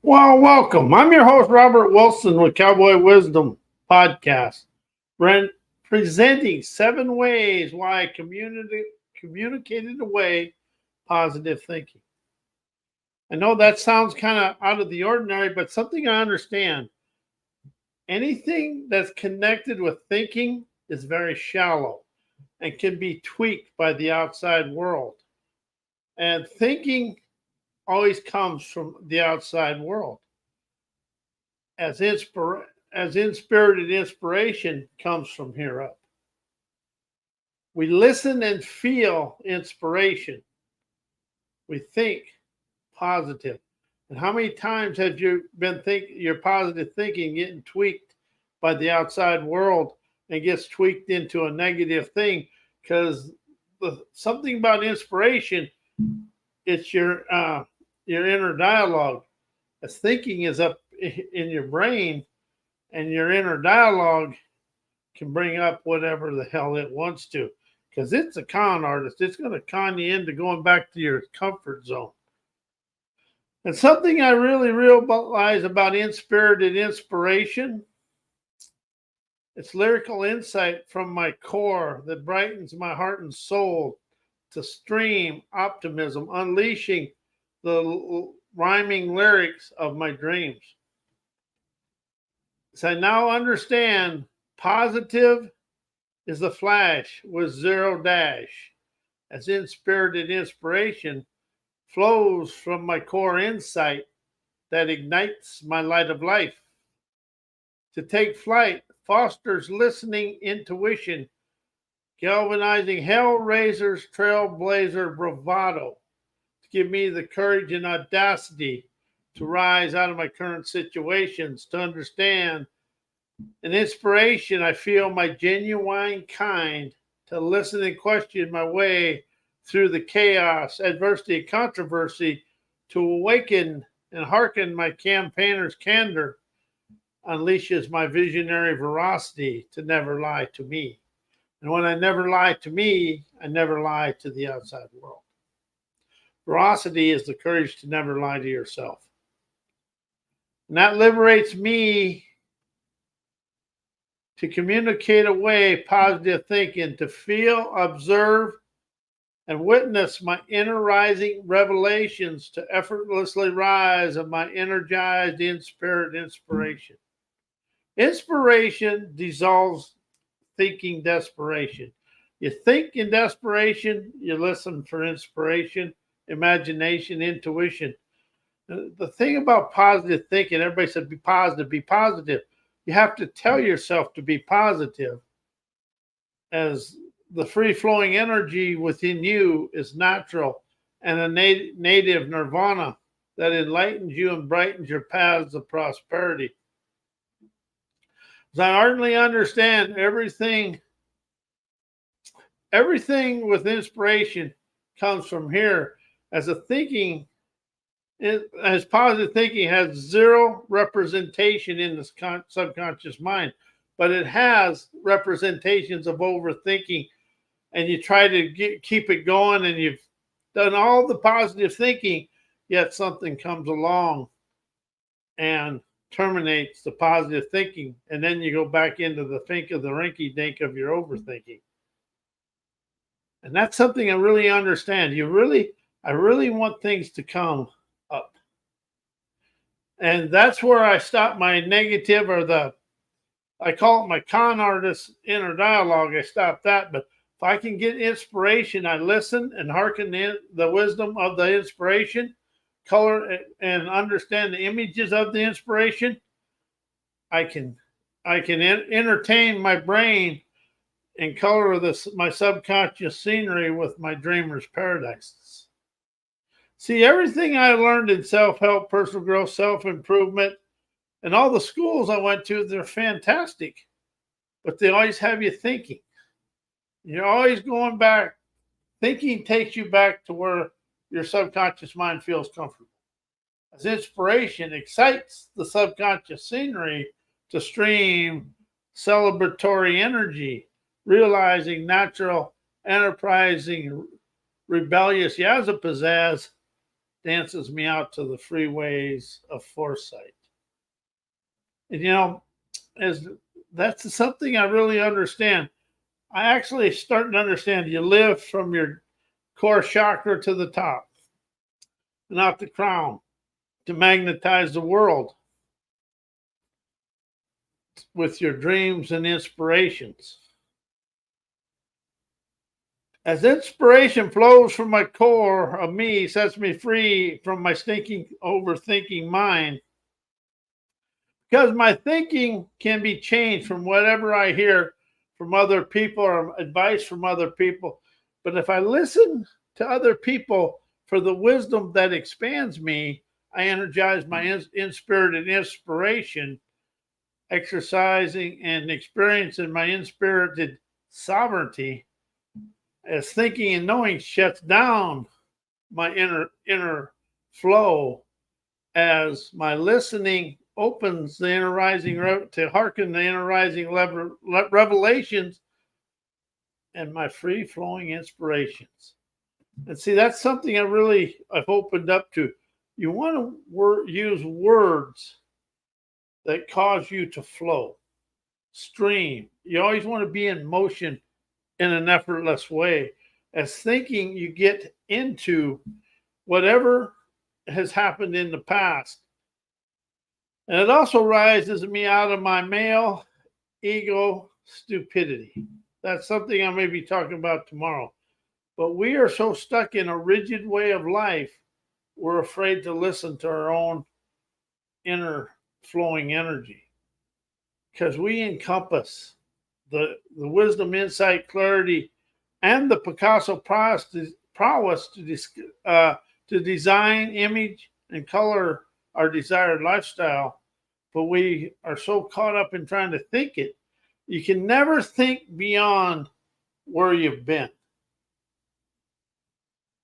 Well, welcome. I'm your host, Robert Wilson with Cowboy Wisdom podcast, presenting 7 ways why I communicated away positive thinking. I know that sounds kind of out of the ordinary, but something I understand. Anything that's connected with thinking is very shallow and can be tweaked by the outside world. And thinking always comes from the outside world. As inspirited inspiration comes from here up. We listen and feel inspiration. We think positive. And how many times have you been your positive thinking getting tweaked by the outside world and gets tweaked into a negative thing? Because something about inspiration, it's your inner dialogue. As thinking is up in your brain, and your inner dialogue can bring up whatever the hell it wants to, because it's a con artist. It's going to con you into going back to your comfort zone. And something I really realize about inspirited inspiration, it's lyrical insight from my core that brightens my heart and soul to stream optimism, unleashing the rhyming lyrics of my dreams. So I now understand positive is the flash with zero dash, as inspirited inspiration flows from my core insight that ignites my light of life. To take flight fosters listening intuition, galvanizing hellraiser's trailblazer bravado to give me the courage and audacity to rise out of my current situations, to understand an inspiration. I feel my genuine kind to listen and question my way through the chaos, adversity, and controversy, to awaken and hearken my campaigner's candor, unleashes my visionary veracity to never lie to me. And when I never lie to me, I never lie to the outside world. Veracity is the courage to never lie to yourself. And that liberates me to communicate away positive thinking, to feel, observe, and witness my innerrising revelations, to effortlessly rise of my energized inspirit inspiration. Inspiration dissolves thinking desperation. You think in desperation, you listen for inspiration, imagination, intuition. The thing about positive thinking, everybody said be positive, be positive. You have to tell yourself to be positive, as the free-flowing energy within you is natural and a native nirvana that enlightens you and brightens your paths of prosperity. As I ardently understand everything with inspiration comes from here, as positive thinking has zero representation in the subconscious mind, but it has representations of overthinking. And you try to keep it going, and you've done all the positive thinking, yet something comes along and terminates the positive thinking. And then you go back into the think of the rinky dink of your overthinking. And that's something I really understand. I really want things to come up. And that's where I stop my negative, or I call it my con artist inner dialogue. I stop that. But if I can get inspiration, I listen and hearken in the wisdom of the inspiration, color and understand the images of the inspiration. I can entertain my brain and color my subconscious scenery with my dreamer's paradises. See, everything I learned in self-help, personal growth, self-improvement, and all the schools I went to, they're fantastic, but they always have you thinking. You're always going back. Thinking takes you back to where your subconscious mind feels comfortable. As inspiration excites the subconscious scenery to stream celebratory energy, realizing natural, enterprising, rebellious Yazapazaz dances me out to the freeways of foresight. And as that's something I really understand. I actually starting to understand you live from your core chakra to the top, not the crown, to magnetize the world with your dreams and inspirations. As inspiration flows from my core of me, sets me free from my stinking, overthinking mind. Because my thinking can be changed from whatever I hear from other people or advice from other people. But if I listen to other people for the wisdom that expands me, I energize my inspirited inspiration, exercising and experiencing my inspirited sovereignty, as thinking and knowing shuts down my inner flow, as my listening opens the inner rising to hearken the inner rising revelations and my free flowing inspirations. And see, that's something I've opened up to. You want to use words that cause you to flow, stream. You always want to be in motion in an effortless way. As thinking, you get into whatever has happened in the past. And it also rises me out of my male ego stupidity. That's something I may be talking about tomorrow. But we are so stuck in a rigid way of life, we're afraid to listen to our own inner flowing energy. Because we encompass the wisdom, insight, clarity, and the Picasso prowess to design, image, and color our desired lifestyle. But we are so caught up in trying to think it. You can never think beyond where you've been.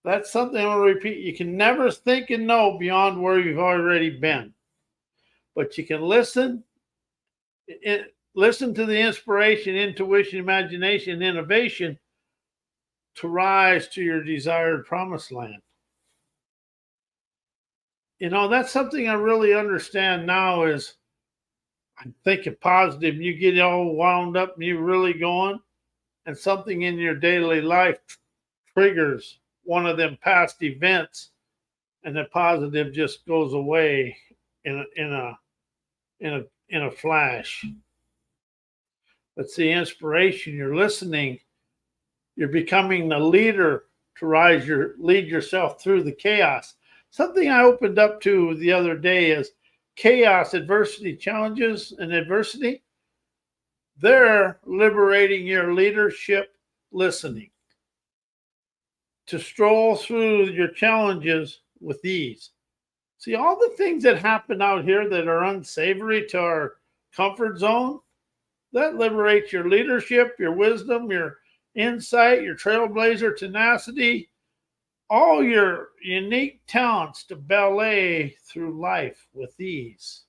That's something I'm going to repeat. You can never think and know beyond where you've already been. But you can listen to the inspiration, intuition, imagination, innovation to rise to your desired promised land. That's something I really understand now is I'm thinking positive. You get all wound up and you're really going, and something in your daily life triggers one of them past events, and the positive just goes away in a flash. But see, inspiration, you're listening, you're becoming the leader to lead yourself through the chaos. Something I opened up to the other day is chaos, adversity, challenges, and adversity. They're liberating your leadership listening to stroll through your challenges with ease. See, all the things that happen out here that are unsavory to our comfort zone, that liberates your leadership, your wisdom, your insight, your trailblazer tenacity, all your unique talents to ballet through life with ease.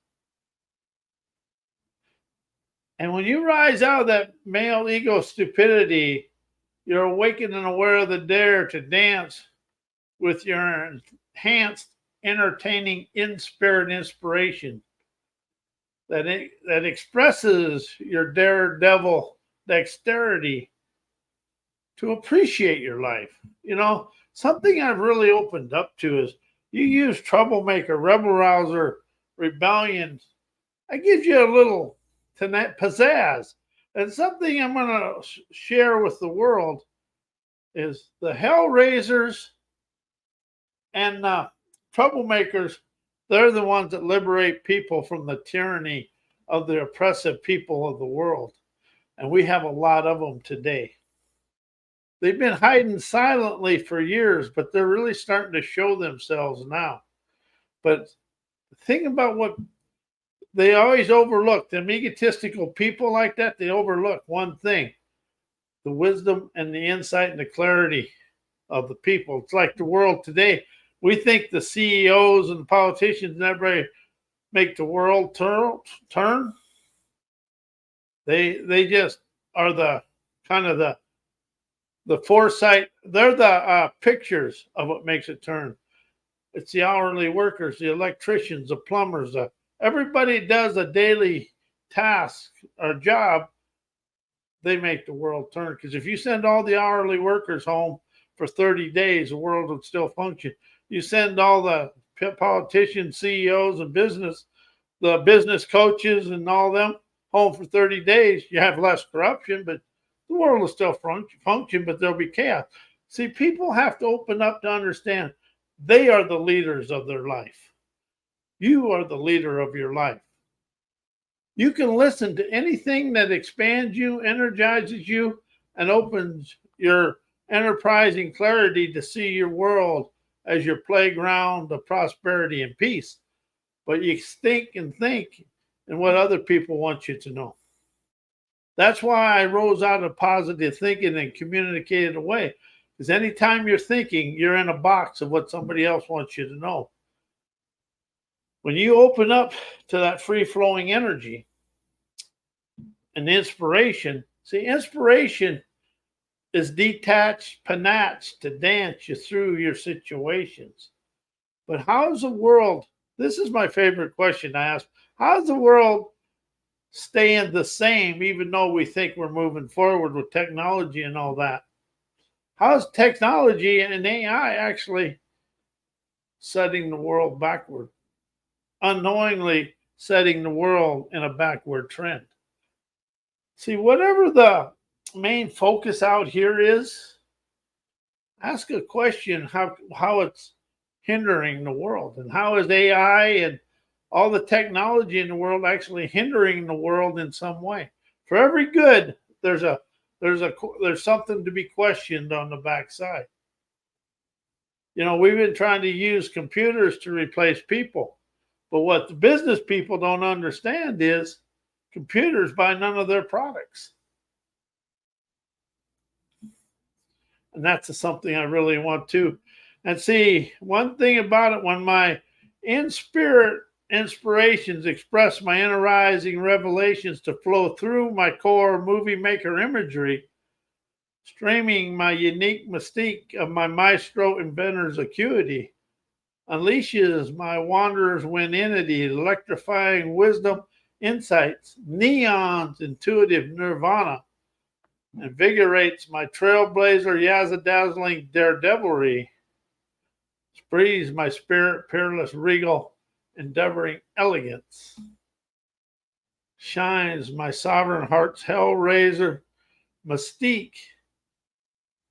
And when you rise out of that male ego stupidity, you're awakened and aware of the dare to dance with your enhanced, entertaining, inspirit inspiration that expresses your daredevil dexterity to appreciate your life. Something I've really opened up to is you use troublemaker, rebel rouser, rebellion. That gives you a little pizzazz. And something I'm going to share with the world is the hell raisers and troublemakers. They're the ones that liberate people from the tyranny of the oppressive people of the world. And we have a lot of them today. They've been hiding silently for years, but they're really starting to show themselves now. But the thing about what they always overlook, them egotistical people like that, they overlook one thing: the wisdom and the insight and the clarity of the people. It's like the world today. We think the CEOs and the politicians and everybody make the world turn. They just are the kind of the foresight. They're the pictures of what makes it turn. It's the hourly workers, the electricians, the plumbers. Everybody does a daily task or job. They make the world turn. Because if you send all the hourly workers home for 30 days, the world would still function. You send all the politicians, CEOs, and the business coaches and all them home for 30 days, you have less corruption, but the world will still function, but there'll be chaos. See, people have to open up to understand they are the leaders of their life. You are the leader of your life. You can listen to anything that expands you, energizes you, and opens your enterprising clarity to see your world as your playground of prosperity and peace. But you think and what other people want you to know. That's why I rose out of positive thinking and communicated away. Because anytime you're thinking, you're in a box of what somebody else wants you to know. When you open up to that free-flowing energy and inspiration, see, inspiration is detached panache to dance you through your situations. But how's the world? This is my favorite question I ask. How's the world staying the same, even though we think we're moving forward with technology and all that? How's technology and AI actually setting the world backward? Unknowingly setting the world in a backward trend. See, whatever the main focus out here is, ask a question how it's hindering the world, and how is AI and all the technology in the world actually hindering the world in some way. For every good, there's something to be questioned on the backside. You know, we've been trying to use computers to replace people, but what the business people don't understand is computers buy none of their products. And that's something I really want to. And see, one thing about it, when my Inspirit inspirations express my innerrising revelations to flow through my core movie maker imagery, streaming my unique mystique of my maestro inventors acuity, unleashes my wanderer's wininity, electrifying wisdom, insights, neons, intuitive nirvana, invigorates my trailblazer, yazza-dazzling daredevilry, sprees my spirit, peerless, regal, endeavoring elegance, shines my sovereign heart's hellraiser, mystique,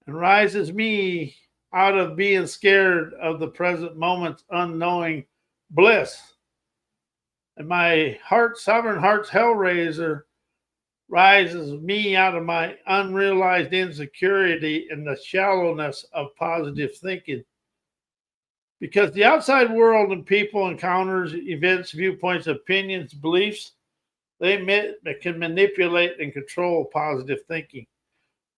and rises me out of being scared of the present moment's unknowing bliss. And my sovereign heart's hellraiser rises me out of my unrealized insecurity in the shallowness of positive thinking. Because the outside world and people, encounters, events, viewpoints, opinions, beliefs, they can manipulate and control positive thinking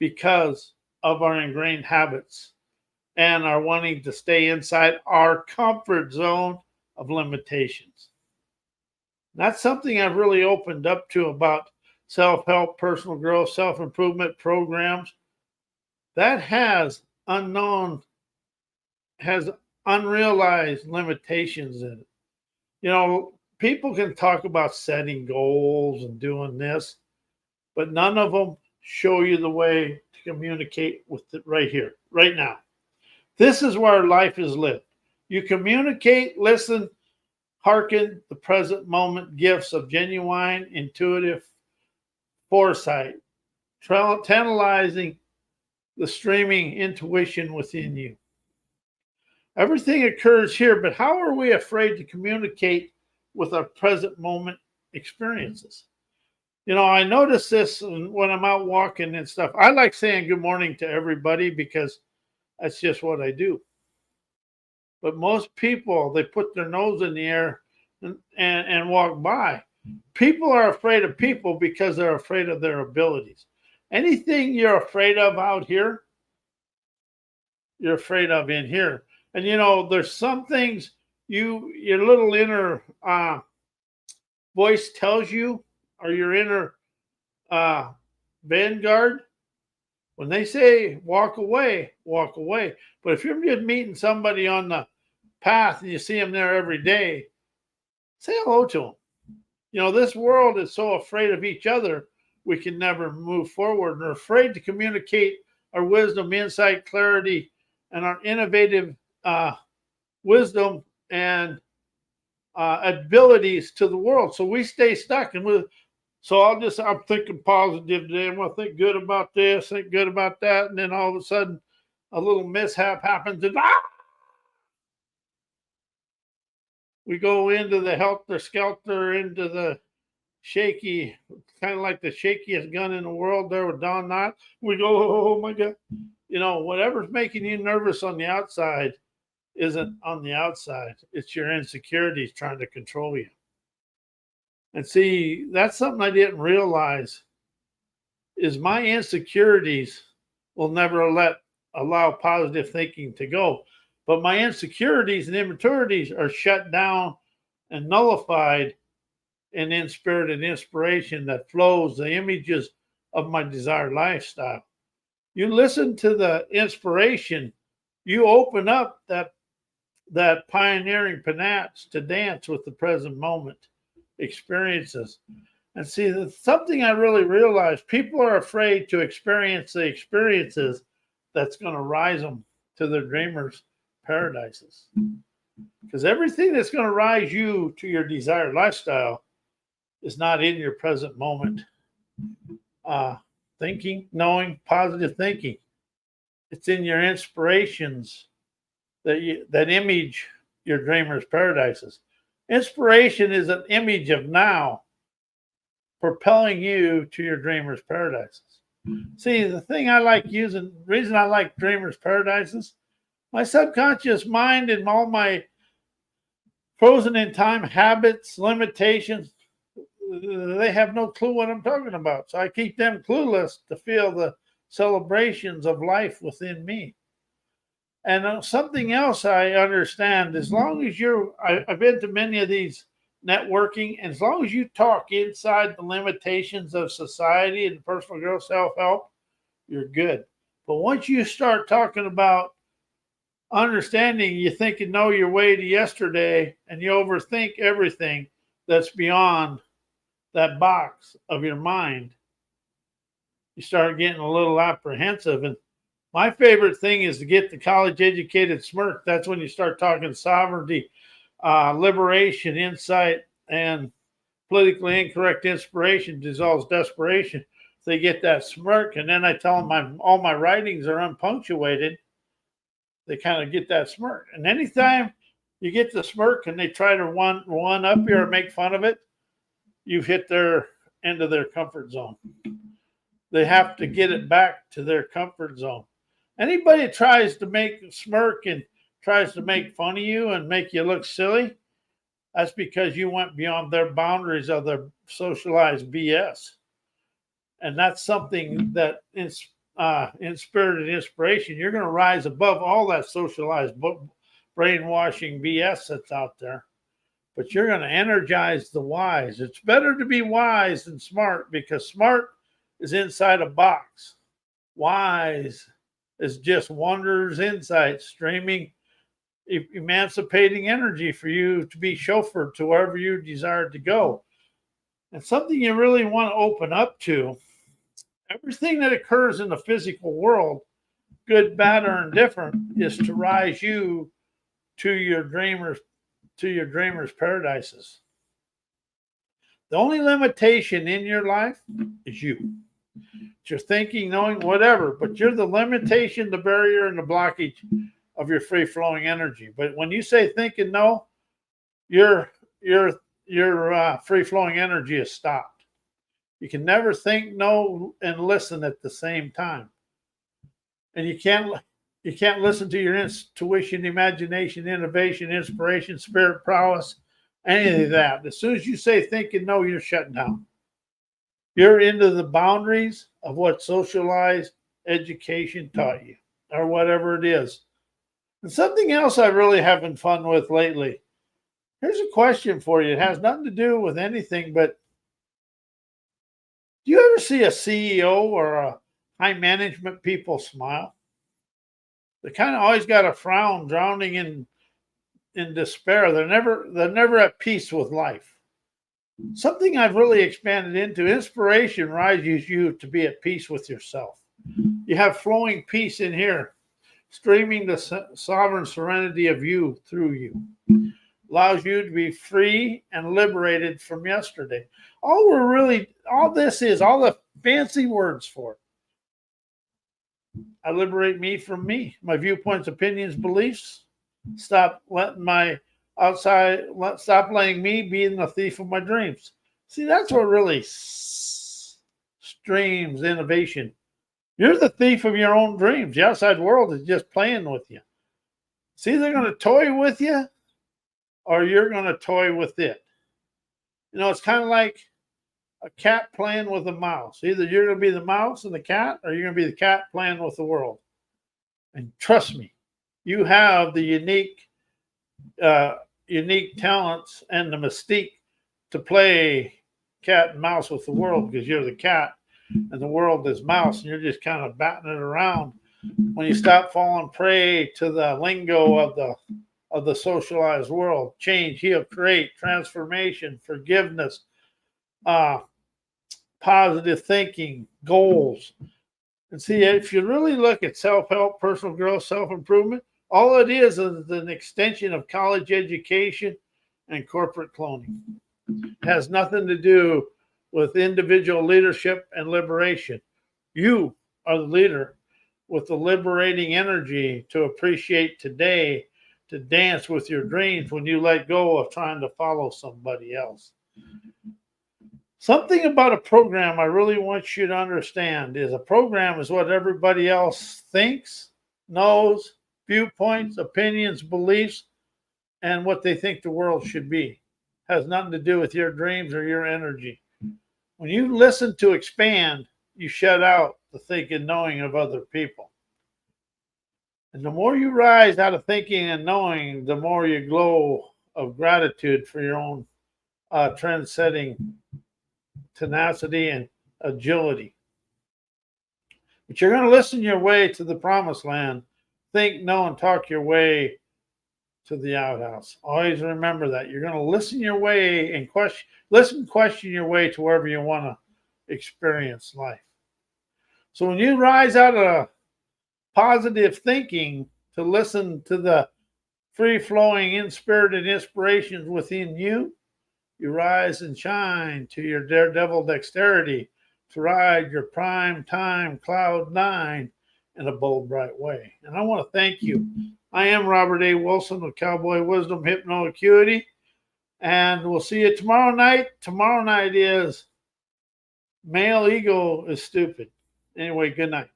because of our ingrained habits and our wanting to stay inside our comfort zone of limitations. That's something I've really opened up to about self-help, personal growth, self-improvement programs. That has unrealized limitations in it. You know, people can talk about setting goals and doing this, but none of them show you the way to communicate with it right here, right now. This is where life is lived. You communicate, listen, hearken the present moment gifts of genuine, intuitive foresight, tantalizing the streaming intuition within you. Everything occurs here, but how are we afraid to communicate with our present moment experiences? You know, I notice this when I'm out walking and stuff. I like saying good morning to everybody because that's just what I do. But most people, they put their nose in the air and walk by. People are afraid of people because they're afraid of their abilities. Anything you're afraid of out here, you're afraid of in here. And you know, there's some things your little inner voice tells you, or your inner vanguard. When they say walk away, walk away. But if you're just meeting somebody on the path and you see them there every day, say hello to them. You know, this world is so afraid of each other, we can never move forward, and are afraid to communicate our wisdom, insight, clarity, and our innovative wisdom and abilities to the world. So we stay stuck. So I'm thinking positive today. I'm going to think good about this, think good about that. And then all of a sudden, a little mishap happens and we go into the helter-skelter, into the shaky, kind of like the shakiest gun in the world there with Don Knotts. We go, oh my God. You know, whatever's making you nervous on the outside isn't on the outside. It's your insecurities trying to control you. And see, that's something I didn't realize is my insecurities will never allow positive thinking to go. But my insecurities and immaturities are shut down and nullified in Inspirit Inspiration that flows the images of my desired lifestyle. You listen to the inspiration, you open up that pioneering panache to dance with the present moment experiences. And see, that's something I really realized. People are afraid to experience the experiences that's going to rise them to their dreamers' paradises. Because everything that's going to rise you to your desired lifestyle is not in your present moment thinking, knowing, positive thinking. It's in your inspirations that image your dreamers' paradises. Inspiration is an image of now propelling you to your dreamers' paradises. See, the thing I like using, the reason I like dreamers' paradises, my subconscious mind and all my frozen in time habits, limitations, they have no clue what I'm talking about. So I keep them clueless to feel the celebrations of life within me. And something else I understand, as long as I've been to many of these networking, and as long as you talk inside the limitations of society and personal growth, self-help, you're good. But once you start talking about understanding, you think you know your way to yesterday, and you overthink everything that's beyond that box of your mind, you start getting a little apprehensive. And my favorite thing is to get the college educated smirk. That's when you start talking sovereignty, liberation, insight, and politically incorrect inspiration dissolves desperation. They get that smirk, and then I tell them all my writings are unpunctuated. They kind of get that smirk. And anytime you get the smirk and they try to one up you or make fun of it, you've hit their end of their comfort zone. They have to get it back to their comfort zone. Anybody that tries to make a smirk and tries to make fun of you and make you look silly, that's because you went beyond their boundaries of their socialized BS. And that's something that in Inspirit Inspiration, you're going to rise above all that socialized brainwashing BS that's out there. But you're going to energize the wise. It's better to be wise than smart, because smart is inside a box. Wise is just wonders, insights, streaming, emancipating energy for you to be chauffeured to wherever you desire to go. And something you really want to open up to, everything that occurs in the physical world, good, bad, or indifferent, is to rise you to your dreamers' paradises. The only limitation in your life is you. It's your thinking, knowing, whatever, but you're the limitation, the barrier, and the blockage of your free-flowing energy. But when you say think and know, your free-flowing energy is stopped. You can never think, know, and listen at the same time. And you can't listen to your intuition, imagination, innovation, inspiration, spirit prowess, any of that. As soon as you say think and know, you're shutting down. You're into the boundaries of what socialized education taught you, or whatever it is. And something else I'm really having fun with lately. Here's a question for you. It has nothing to do with anything, but do you ever see a CEO or a high management people smile? They kind of always got a frown drowning in in despair. They're never at peace with life. Something I've really expanded into, inspiration rises you to be at peace with yourself. You have flowing peace in here, streaming the sovereign serenity of you through you. Allows you to be free and liberated from yesterday. All this is, all the fancy words for it. I liberate me from me, my viewpoints, opinions, beliefs. Stop letting me be the thief of my dreams. See, that's what really streams innovation. You're the thief of your own dreams. The outside world is just playing with you. See, they're going to toy with you, or you're going to toy with it. You know, it's kind of like a cat playing with a mouse. Either you're going to be the mouse and the cat, or you're going to be the cat playing with the world. And trust me, you have the unique talents and the mystique to play cat and mouse with the world, because you're the cat and the world is mouse, and you're just kind of batting it around. When you stop falling prey to the lingo of the socialized world, change, heal, create, transformation, forgiveness, positive thinking, goals. And see, if you really look at self-help, personal growth, self-improvement, all it is an extension of college education and corporate cloning. It has nothing to do with individual leadership and liberation. You are the leader with the liberating energy to appreciate today, to dance with your dreams when you let go of trying to follow somebody else. Something about a program I really want you to understand is a program is what everybody else thinks, knows, viewpoints, opinions, beliefs, and what they think the world should be. It has nothing to do with your dreams or your energy. When you listen to expand, you shut out the thinking and knowing of other people. And the more you rise out of thinking and knowing, the more you glow of gratitude for your own trend-setting tenacity and agility. But you're going to listen your way to the promised land, think, know, and talk your way to the outhouse. Always remember that. You're going to listen your way and question your way to wherever you want to experience life. So when you rise out of positive thinking to listen to the free-flowing, inspirited inspirations within you, you rise and shine to your daredevil dexterity to ride your prime time cloud nine in a bold, bright way. And I want to thank you. I am Robert A. Wilson with Cowboy Wisdom, Hypno Acuity, and we'll see you tomorrow night. Tomorrow night is Male Ego is Stupid. Anyway, good night.